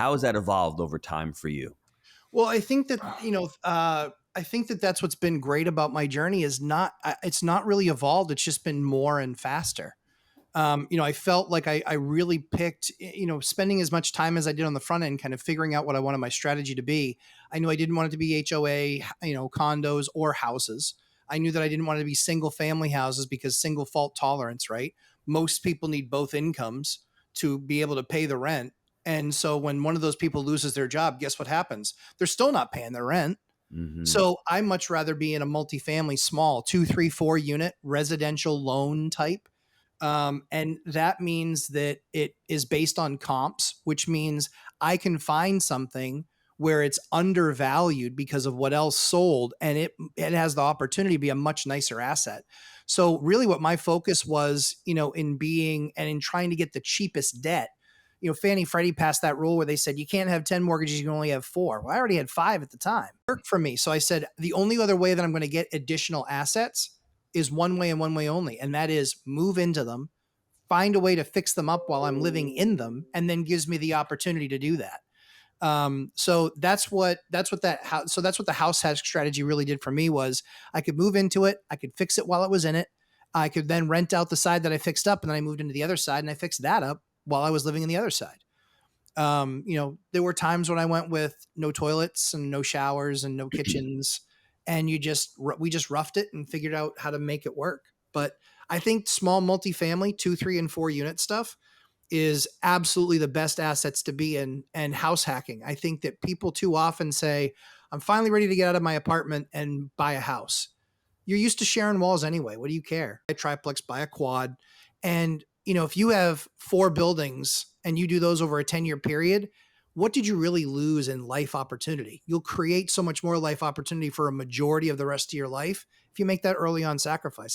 How has that evolved over time for you? Well, I think that, I think that that's what's been great about my journey is it's not really evolved. It's just been more and faster. I felt like I really picked, spending as much time as I did on the front end, kind of figuring out what I wanted my strategy to be. I knew I didn't want it to be HOA, condos or houses. I knew that I didn't want it to be single family houses because single fault tolerance, right? Most people need both incomes to be able to pay the rent. And so when one of those people loses their job, guess what happens? They're still not paying their rent. Hmm. So I much rather be in a multifamily, small 2, 3, 4 unit residential loan type. And that means that it is based on comps, which means I can find something where it's undervalued because of what else sold, and it has the opportunity to be a much nicer asset. So really what my focus was, in being and in trying to get the cheapest debt. Fannie Freddie passed that rule where they said you can't have 10 mortgages, you can only have four. Well, I already had five at the time. It worked for me. So I said the only other way that I'm going to get additional assets is one way and one way only, and that is move into them, find a way to fix them up while I'm living in them, and then gives me the opportunity to do that. So that's what the house hack strategy really did for me was I could move into it, I could fix it while it was in it, I could then rent out the side that I fixed up, and then I moved into the other side and I fixed that up while I was living in the other side. There were times when I went with no toilets and no showers and no kitchens, and we just roughed it and figured out how to make it work. But I think small multifamily, 2, 3, and 4 unit stuff is absolutely the best assets to be in, and house hacking. I think that people too often say, I'm finally ready to get out of my apartment and buy a house. You're used to sharing walls anyway. What do you care? A triplex, buy a quad. And, if you have four buildings and you do those over a 10-year period, what did you really lose in life opportunity? You'll create so much more life opportunity for a majority of the rest of your life if you make that early on sacrifice.